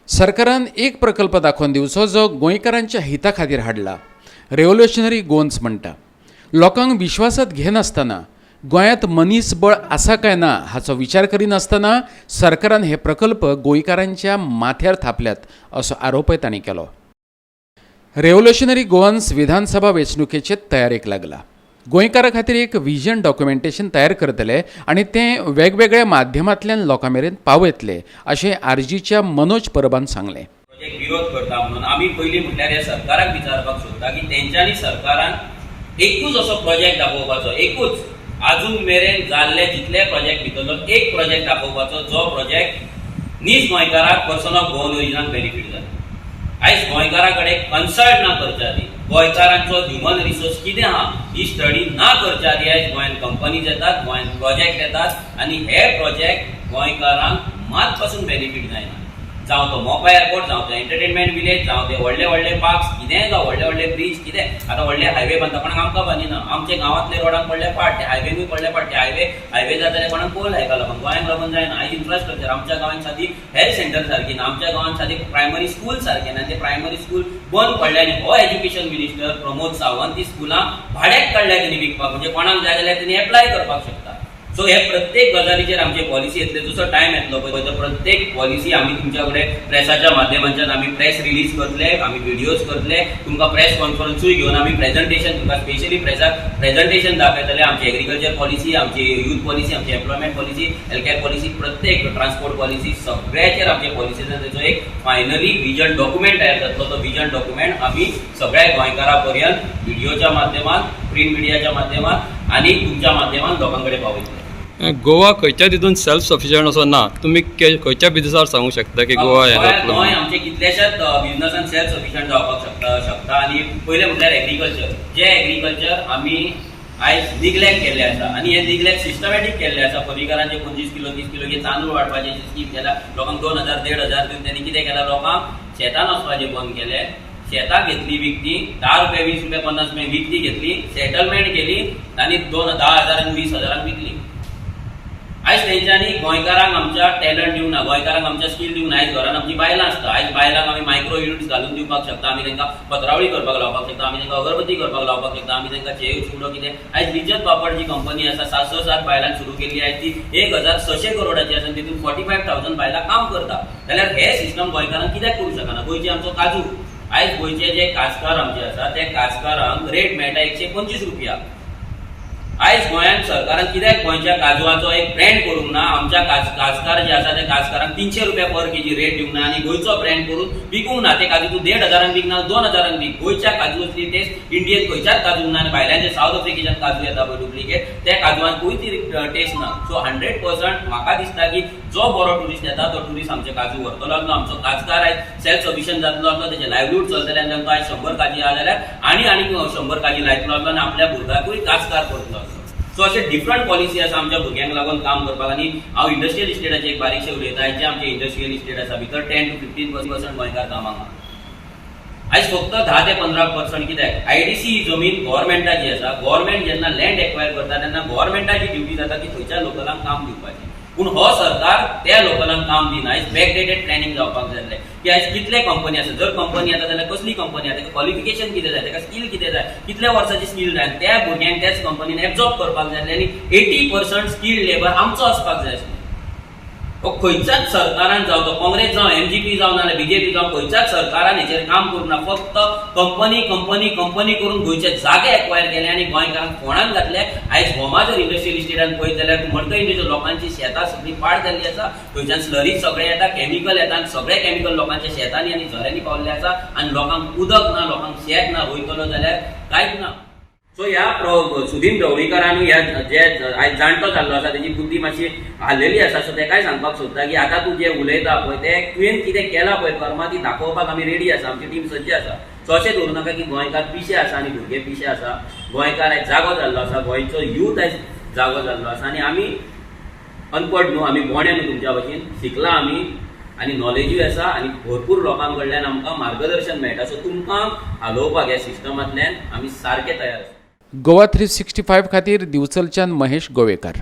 सरकारान एक प्रकल्प दाखोवन दिवचो जो गोंयकारांच्या हिता खातीर हाडला. रेव्होल्युशनरी गोन्स म्हणटा. लोकांक विश्वासात घेनासतना गोंयांत मनीसबळ आसा काय ना हाचो विचार करिनासतना सरकारान हे प्रकल्प गोंयकारांच्या माथ्यार थापल्यात असो आरोपय तांणी केलो. रेव्होल्युशनरी गोवन्स विधानसभा वेंचणुकेचे तयारेक लागला. गोंयकारां खातीर एक विजन डॉक्युमेंटेशन तयार करतले आनी तें वेगवेगळ्या माध्यमांतल्यान लोकां मेरेन पावयतले अशें आरजीच्या मनोज परबान सांगलें. प्रोजेक्ट विरोध करता म्हणून आमी पयलीं म्हटल्यार ह्या सरकाराक विचारपाक सोदता की तेंच्यांनी सरकारान एकूच असो प्रोजेक्ट दाखोवपाचो, एकूच आजून मेरेन जाल्ले जितले प्रोजेक्ट भितरलो एक प्रोजेक्ट दाखोवपाचो जो प्रोजेक्ट नीज गोंयकाराक पर्सन ऑफ गोवन ओरिजिनाक बेनिफीट जाता. आयज गोंयकारा कडेन कन्सल्ट ना करच्या आदी गोंयकारांचो ह्युमन रिसोर्स कितें आहा ही स्टडी ना करच्या आदी आयज गोंयांत कंपनीज येतात, गोंयांत प्रोजेक्ट येतात आनी हे प्रोजेक्ट गोंयकारांक मात पासून बेनिफीट जायना. जावं तो मोपा एअरपोर्ट, जावं तो एंटरटेनमेंट विलेज, जावं ते व्हडले व्हडले पार्क्स, कितेंय जावं व्हडले व्हडले ब्रिज, कितें आतां व्हडले हायवे बांदता कोणाक आमकां बांदिना. आमचे गांवांतले रोडाक पडले पाट, ते हायवेनूय पडले पाट. ते हायवे जाताले कोणाक पोल हायका लागून, गोंयांक लागून जायना. आयज इन्फ्रास्ट्रक्चर आमच्या गांवांत सादी हेल्थ सेंटर सारकी ना, आमच्या गांवांत सादी प्रायमरी स्कूल सारके ना. ते प्रायमरी स्कूल बंद पडले आनी हो एज्युकेशन मिनिस्टर प्रमोद सावंत ती स्कुलां भाड्याक काडल्या तेणी विकपाक, म्हणजे कोणाक जाय जाल्यार तेणी एप्लाय करपाक शकता. सो हे प्रत्येक गजालीचेर आमचे पॉलिसी येतले. जसो टायम येतलो पळय तो प्रत्येक पॉलिसी आमी तुमच्या कडेन प्रेसाच्या माध्यमांतल्यान आमी प्रेस रिलीज करतले, आमी व्हिडिओज करतले, तुमकां प्रेस कॉन्फरन्सूय घेवन आमी प्रेझेंटेशन तुमकां स्पेशली प्रेसाक प्रेझेंटेशन दाखयतले. आमची एग्रीकल्चर पॉलिसी, आमची यूथ पॉलिसी, आमची employment policy, health care policy, प्रत्येक ट्रान्सपोर्ट पॉलिसी, सगळ्याचेर आमचे पॉलिसीन तेचो एक फायनली विजन डॉक्युमेंट तयार जातलो. तो विजन डॉक्युमेंट आमी सगळ्या गोंयकारां पर्यंत व्हिडिओच्या माध्यमांत, प्रिंट मिडियाच्या माध्यमांत आनी तुमच्या माध्यमांत लोकां कडेन पावयतले. गोवा खंयच्या तितून सेल्फ सफिशियंट असो ना. तुम्ही खंयच्या बिझनेसार सांगू शकता की गोवा गोंय आमचे कितल्याशाच बिझनसान सेल्फ सफिशियंट जावपाक शकता. आनी पयलें म्हटल्यार एग्रीकल्चर. जे एग्रीकल्चर आमी आयज निग्लेक्ट केल्ले आसा आनी हे निग्लेक्ट सिस्टमॅटीक केल्ले आसा. परिकारांचे 25 किलो 30 किलो तांदूळ वाडपाचे स्कीम केला. लोकांक 2000 1500 दिवन त्यांनी कितें केलां, लोकांक शेतान वचपाचें बंद केलें. शेतां घेतली विकती, 10 रुपया 20 रुपया 50 रुपया विकती घेतली, सेटलमेंट केली आनी 10,000 आनी 20,000 विकली. आयज तेंच्यांनी गोंयकारांक आमच्या टॅलंट दिवना, गोंयकारांक आमच्या स्कील दिवना. आयज घरान आमची बायलां आसता. आयज बायलांक आमी मायक्रो युनिट्स घालून दिवपाक शकता. आमी तांकां पत्रावळी करपाक लावपाक शकता, आमी तांकां अगरबत्ती करपाक लावपाक शकता, आमी तांकां चेव सुडो कितें. आयज रिजन पापड जी कंपनी आसा 7 बायलांक सुरू केल्ली. आयज ती 1,600 करोडाची आसा. तितून 45,000 बायलां काम करता. जाल्यार हे सिस्टम गोंयकारांक कित्याक करूं शकना. गोंयचे आमचो काजू, आयज गोंयचे जे काजकार आमचे आसा ते काजकारांक रेट मेळटा 125 रुपया. आयज गोंयांत सरकारान कित्याक गोंयच्या काजवाचो एक ब्रँड करूंक ना. आमच्या काजकार जे आसा ते काजकारांक 300 रुपया पर केजी रेट दिवंक ना आनी गोंयचो ब्रँड करून विकूंक ना. ते काजू तूं 1,500 विकना 2,000 विक. गोंयच्या काजूची टेस्ट इंडियन खंयच्याच काजूक ना. आनी भायल्यांचे सावथ आफ्रिकेच्यान काजू येता पळय डुप्लिकेट, त्या काजवान खंयची टेस्ट ना. सो 100% म्हाका दिसता की जो बरो ट्युरिस्ट येता तो ट्युरिस्ट आमचे काजू व्हरतलो आसलो. आमचो काजकार आयज सेल्फ सफिशियंट जातलो आसलो, तेजे लायव्हलीहूड चलतले आनी तांकां आयज 100 काजी आहा जाल्यार आनी 100 काजी लायतलो आसलो आनी आपल्या भुरग्याकूय काजकार करतलो आसलो. सो अशे डिफरंट पॉलिसी आसा आमच्या भुरग्यांक लागून काम करपाक. आनी हांव इंडस्ट्रियल इस्टेटाचे एक बारीकशे उलयता. जे आमचे इंडस्ट्रियल इस्टेट आसा भितर 10 to 15% गोंयकार कामाक आहा. आयज फक्त 10 ते 15% कित्याक आयडीसी ही जमीन गव्हर्मेंटाची आसा. गव्हर्मेंट जेन्ना लँड एक्वायर करता तेन्ना गव्हर्मेंटाची ड्युटी जाता की थंयच्या लोकलांक काम दिवपाचें. पूण हो सरकार त्या लोकलांक काम दिना. आयज बॅकडेटेड प्लॅनिंग जावपाक जाय की आयज कितले कंपनी आसा. जर कंपनी येता जाल्यार कसली कंपनी आहा, ताका क्वॉलिफिकेशन कितें जाय, ताका स्कील कितें जाय, कितल्या वर्साची स्कील जाय, त्या भुरग्यांक त्याच कंपनीन एब्झॉर्ब करपाक जाय आनी 80% स्कील्ड लेबर आमचो आसपाक जाय आसलो. खंयच्याच सरकारान जावं तो काँग्रेस जावं एमजीपी जावं नाल्यार बीजेपी जावं खंयच्याच सरकारान हेचेर काम करूं ना. फक्त कंपनी कंपनी कंपनी करून गोंयचे जागे एक्वायर केले आनी गोंयकारांक फोंडान घातले. आयज होमा जर इंडस्ट्रियल इस्टेटान पळयत जाल्यार तूं म्हणटा इंडस्ट्रियल लोकांची शेतां सगळीं पाड जाल्ली आसा. थंयच्यान स्लरीज सगळे येता, केमिकल येता आनी सगळे केमिकल लोकांच्या शेतांनी आनी झऱ्यांनी पावल्ले आसा आनी लोकांक उदक ना, लोकांक शेत ना, वयतलो जाल्यार कांयच ना. सो ह्या सुदीन ढवळीकरान ह्या जे आयज जाणटो जाल्लो आसा तेजी बुद्धी मातशी हाल्लेली आसा. सो तेकाय सांगपाक सोदता की आतां तूं जे उलयता पळय ते तुवें कितें केलां पळय कर्मां ती दाखोवपाक आमी रेडी आसा. आमची टीम सज्ज आसा. सो अशें धरूं नाका की गोंयकार पिशे आसा आनी भुरगे पिशे आसा. गोंयकार आयज जागो जाल्लो आसा, गोंयचो यूथ आयज जागो जाल्लो आसा आनी आमी अनपड न्हू, आमी बोणे न्हू. तुमच्या भशेन शिकला आमी आनी नॉलेजूय आसा आनी भरपूर लोकां कडल्यान आमकां मार्गदर्शन मेळटा. सो तुमकां हालोवपाक ह्या सिस्टमांतल्यान आमी सारके तयार आसा. गोवा 365 खातीर दिवचलच्यान महेश गोवेकार.